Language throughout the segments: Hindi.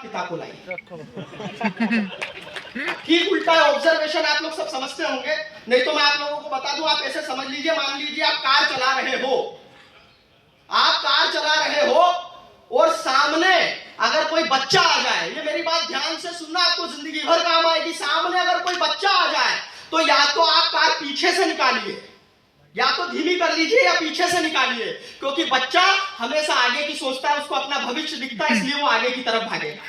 पिता को लाई। ठीक उल्टा ऑब्जर्वेशन आप लोग सब समझते होंगे, नहीं तो मैं आप लोगों को बता दूं। आप ऐसे समझ लीजिए, मान लीजिए आप कार चला रहे हो, आप कार चला रहे हो और सामने अगर कोई बच्चा आ जाए, ये मेरी बात ध्यान से सुनना, आपको जिंदगी भर काम आएगी। सामने अगर कोई बच्चा आ जाए तो या तो आप कार पीछे से निकालिए, या तो धीमी कर लीजिए या पीछे से निकालिए, क्योंकि बच्चा हमेशा आगे की सोचता है, उसको अपना भविष्य दिखता है, इसलिए वो आगे की तरफ भागेगा।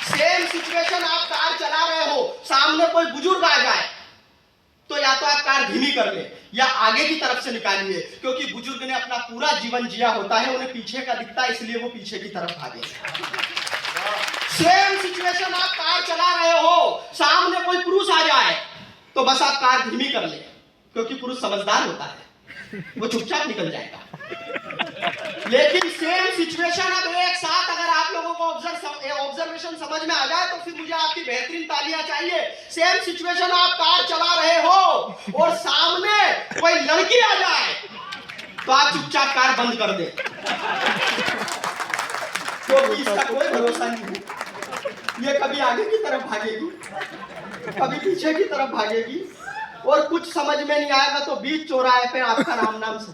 सेम सिचुएशन, आप कार चला रहे हो, सामने कोई बुजुर्ग आ जाए तो या तो आप कार धीमी कर ले या आगे की तरफ से निकालिए, क्योंकि बुजुर्ग ने अपना पूरा जीवन जिया होता है, उन्हें पीछे का दिखता है, इसलिए वो पीछे की तरफ भागेगा। सेम सिचुएशन, आप कार चला रहे हो, सामने कोई पुरुष आ जाए तो बस आप कार धीमी कर ले, क्योंकि पुरुष समझदार होता है, वो चुपचाप निकल जाएगा। लेकिन सेम सिचुएशन अब एक साथ अगर आप लोगों को ऑब्जर्वेशन समझ में आ जाए तो फिर मुझे आपकी बेहतरीन तालियां चाहिए। सेम सिचुएशन, आप कार चला रहे हो और सामने कोई लड़की आ जाए तो आप चुपचाप कार बंद कर दे, क्योंकि इसका कोई भरोसा नहीं है, ये कभी आगे की तरफ भागेगी, कभी पीछे की तरफ भागेगी, और कुछ समझ में नहीं आएगा तो बीच चौराहे पे आपका राम नाम से।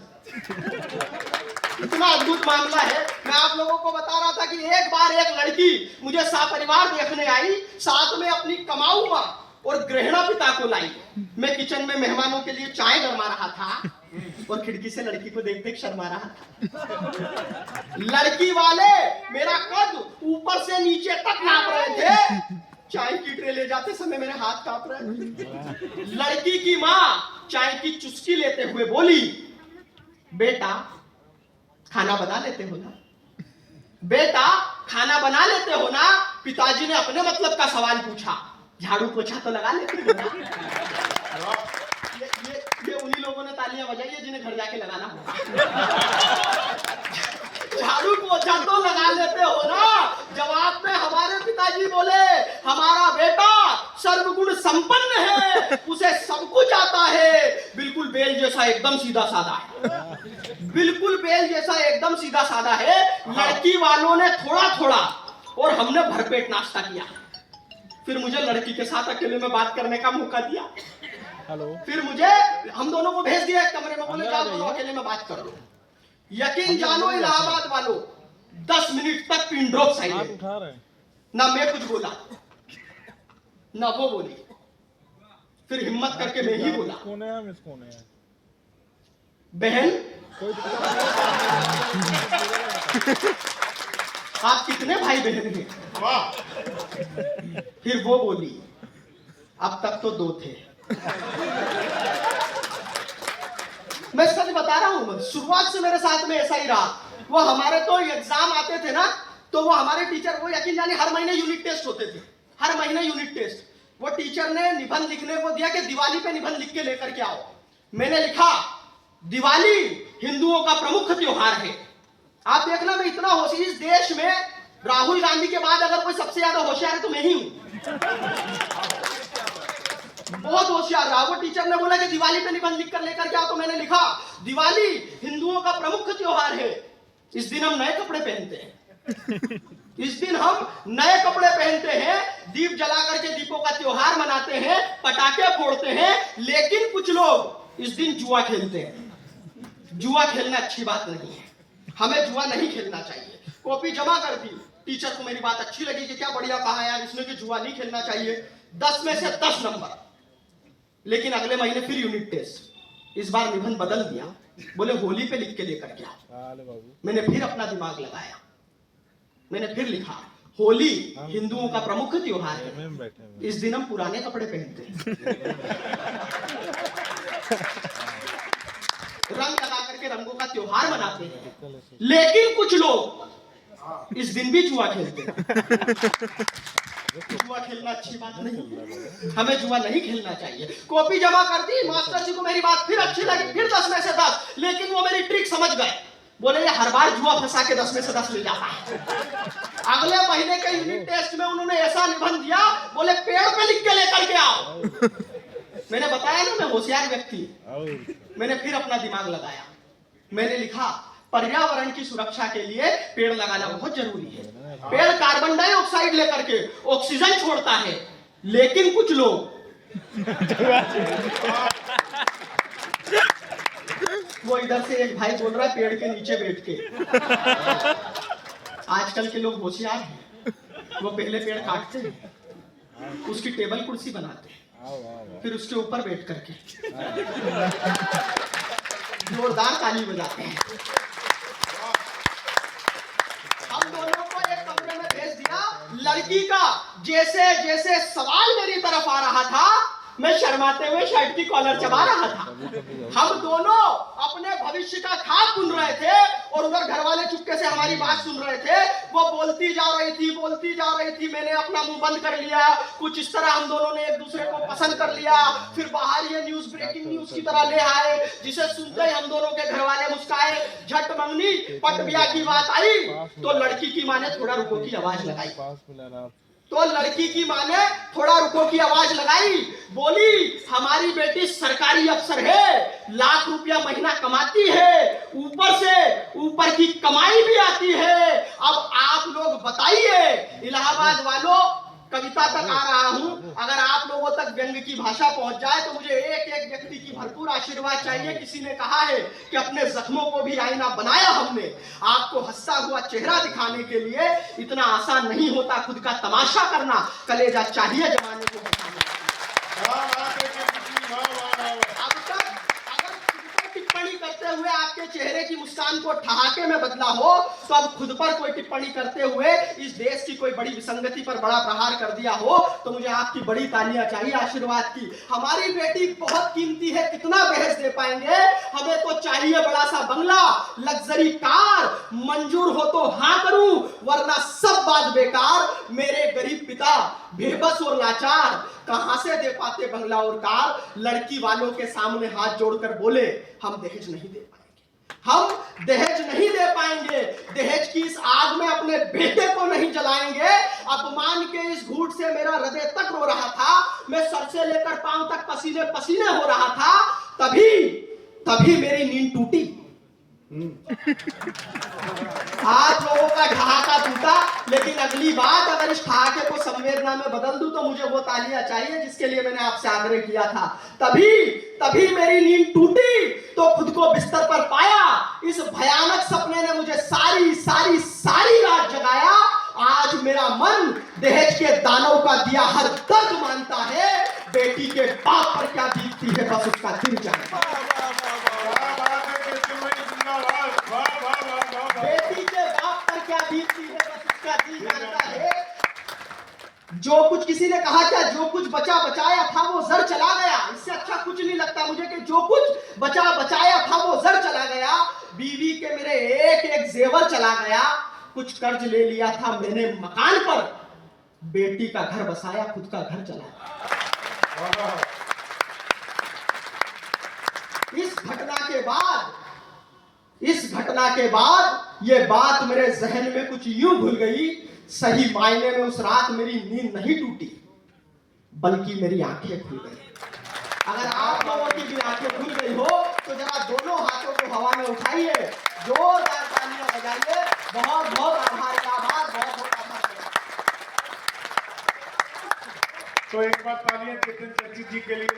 इतना अद्भुत मामला है। मैं आप लोगों को बता रहा था कि एक बार एक लड़की मुझे सपरिवार देखने आई, साथ में अपनी कमाऊ मां और गृहिणी पिता को लाई। मैं किचन में मेहमानों के लिए चाय गरमा रहा था और खिड़की से लड़की को देख देख शर्मा रहा था। लड़की वाले मेरा कद ऊपर से नीचे तक नाप रहे थे, चाय की ट्रे ले जाते समय मेरे हाथ कांप रहे थे। लड़की की माँ चाय की चुस्की लेते हुए बोली, बेटा खाना बना लेते हो ना, बेटा खाना बना लेते हो ना। पिताजी ने अपने मतलब का सवाल पूछा, झाड़ू पोछा तो लगा लेते हो ना। ये उन्हीं लोगों ने तालियां बजाई है जिन्हें घर जाके लगाना होगा। झाड़ू पोछा तो लगा लेते हो ना। जवाब में हमारे पिताजी बोले, हमारा बेटा सर्वगुण संपन्न है, उसे सब कुछ आता है, बिल्कुल बेल जैसा एकदम सीधा साधा है, बिल्कुल बेल जैसा एकदम सीधा साधा है। लड़की वालों ने थोड़ा थोड़ा और हमने भरपेट नाश्ता किया। फिर मुझे लड़की के साथ अकेले में बात करने का मौका दिया। फिर मुझे हम दोनों को भेज दिया एक कमरे में, बोले जाओ दोनों अकेले में बात कर लो। यकीन जानो इलाहाबाद वालों, 10 मिनट तक पिन ड्रॉप साइलेंट, ना मैं कुछ बोला ना वो बोली। फिर हिम्मत करके मैं ही बोला, बहन आप कितने भाई बहन हैं? फिर वो बोली, अब तक तो 2 थे। मैं सच बता रहा हूं, शुरुआत से मेरे साथ में ऐसा ही रहा। वो हमारे तो एग्जाम आते थे ना, तो वो हमारे टीचर, वो यकीन जानिए हर महीने यूनिट टेस्ट होते थे, हर महीने यूनिट टेस्ट। वो टीचर ने निबंध लिखने को दिया कि दिवाली पे निबंध लिख के लेकर के आओ। मैंने लिखा, दिवाली हिंदुओं का प्रमुख त्योहार है। आप देखना, मैं इतना होशियार, इस देश में राहुल गांधी के बाद अगर कोई सबसे ज्यादा होशियार है तो मैं ही हूं, बहुत होशियार रहा। वो टीचर ने बोला कि दिवाली पे निबंध लिख कर लेकर के आओ, तो मैंने लिखा, दिवाली हिंदुओं का प्रमुख त्योहार है, इस दिन हम नए कपड़े पहनते हैं, इस दिन हम नए कपड़े पहनते हैं, दीप जला करके दीपों का त्योहार मनाते हैं, पटाखे फोड़ते हैं, लेकिन कुछ लोग इस दिन जुआ खेलते हैं। जुआ खेलना अच्छी बात नहीं है, हमें जुआ नहीं खेलना चाहिए। कॉपी जमा कर दी, टीचर को मेरी बात अच्छी लगी कि क्या बढ़िया कहा यार इसने कि जुआ नहीं खेलना चाहिए, 10 में से 10 नंबर। लेकिन अगले महीने फिर यूनिट टेस्ट, इस बार निबंध बदल दिया, बोले होली पे लिख के लेकर क्या। मैंने फिर अपना दिमाग लगाया, मैंने फिर लिखा, होली हिंदुओं का प्रमुख त्योहार है, इस दिन हम पुराने कपड़े पहनते हैं, रंग लगा करके रंगों का त्योहार मनाते हैं, लेकिन कुछ लोग इस दिन भी जुआ खेलते हैं। जुआ खेलना अच्छी बात नहीं, हमें जुआ नहीं खेलना चाहिए। कॉपी जमा कर दी, मास्टर जी को मेरी बात फिर अच्छी लगी, फिर 10 में से 10, लेकिन वो मेरी ट्रिक समझ गए, बोले ये हर बार जुआ फंसा के 10 में से 10 ले जाता है। अगले महीने के यूनिट टेस्ट में उन्होंने ऐसा निबंध दिया, बोले पेड़ पे लिख के लेकर के आओ। मैंने बताया ना मैं होशियार व्यक्ति, मैंने फिर अपना दिमाग लगाया, मैंने लिखा पर्यावरण की सुरक्षा के लिए पेड़ लगाना बहुत जरूरी है। पेड़ कार्बन डाइऑक्साइड लेकर के ऑक्सीजन छोड़ता है, लेकिन कुछ लोग वो इधर से एक भाई बोल रहा है पेड़ के नीचे बैठ के। आजकल के लोग होशियार हैं, वो पहले पेड़ काटते हैं, उसकी टेबल कुर्सी बनाते हैं, फिर उसके ऊपर बैठ करके जोरदार ताली बजाते हैं। हम दोनों को एक कमरे में भेज दिया। लड़की का जैसे जैसे सवाल मेरी तरफ आ रहा था, मैं शर्माते हुए शर्ट की कॉलर चबा रहा था। हम दोनों अपने भविष्य का खाक बुन रहे थे और उधर घर वाले चुपके से हमारी बात सुन रहे थे। वो बोलती जा रही थी, मैंने अपना मुंह बंद कर लिया। कुछ इस तरह हम दोनों ने एक दूसरे को पसंद कर लिया। फिर बाहर ये न्यूज ब्रेकिंग न्यूज की तरह ले आए, जिसे सुनते ही हम दोनों के घर वाले मुस्काए। झट मंगनी पट ब्याह की बात आई तो लड़की की माँ ने थोड़ा रुको की आवाज लगाई। बोली हमारी बेटी सरकारी अफसर है, लाख रुपया महीना कमाती है, ऊपर की कमाई भी आती है। अब आप लोग बताइए, इलाहाबाद वालों, कविता तक आ रहा हूं, अगर आप लोगों तक व्यंग की भाषा पहुंच जाए तो मुझे एक एक व्यक्ति की भरपूर आशीर्वाद चाहिए। किसी ने कहा है कि अपने जख्मों को भी आईना बनाया हमने। आपको हंसता हुआ चेहरा दिखाने के लिए इतना आसान नहीं होता खुद का तमाशा करना। कलेजा चाहिए जमाने को बचाने। टिप्पणी करते हुए आपके चेहरे की मुस्कान को ठहाके में बदला हो, तो अब खुद पर कोई टिप्पणी करते हुए इस देश की कोई बड़ी विसंगति पर बड़ा प्रहार कर दिया हो, तो मुझे आपकी बड़ी तालियां चाहिए आशीर्वाद की। हमारी बेटी बहुत कीमती है, कितना बहस दे पाएंगे। हमें तो चाहिए बड़ा सा बंगला, लग्जरी कार, मंजूर हो तो हाँ करूं, वरना सब बात बेकार। मेरे गरीब पिता बेबस और लाचार, कहां से दे पाते बंगला और कार। लड़की वालों के सामने हाथ जोड़कर बोले, हम दहेज नहीं दे पाएंगे, दहेज की इस आग में अपने बेटे को नहीं जलाएंगे। अपमान के इस घूट से मेरा हृदय तक रो रहा था, मैं सर से लेकर पांव तक पसीने पसीने हो रहा था। तभी मेरी नींद टूटी। आप लोगों का ठहाका टूटा, लेकिन अगली बात अगर इस ठहाके को संवेदना में बदल दूं तो मुझे वो तालियां चाहिए जिसके लिए मैंने आपसे आग्रह किया था। तभी मेरी नींद टूटी तो खुद को बिस्तर पर पाया। इस भयानक सपने ने मुझे सारी रात जगाया। आज मेरा मन दहेज के दानों का दिया हर दर्द मानता है। बेटी के बाप पर क्या बीतती है बस उसका दिल जानता है। बेटी के बाप पर क्या बीतती है बस उसका दिल जानता है। जो कुछ किसी ने कहा क्या, जो कुछ बचा बचाया था वो जर चला गया। इससे अच्छा कुछ नहीं लगता मुझे कि जो कुछ बचा बचाया था वो जर चला गया। बीवी के मेरे एक एक जेवर चला गया। कुछ कर्ज ले लिया था मैंने मकान पर, बेटी का घर बसाया, खुद का घर चला गया। इस घटना के बाद ये बात मेरे जहन में कुछ यूं घुल गई। सही मायने में उस रात मेरी नींद नहीं टूटी, बल्कि मेरी आंखें खुल गई। अगर आप लोगों की भी आंखें खुल गई हो तो जरा दोनों हाथों को हवा में उठाइए, जोरदार तालियां बजाइए। बहुत बहुत आभार। तो एक बार तालियां चेतन चर्चित जी के लिए।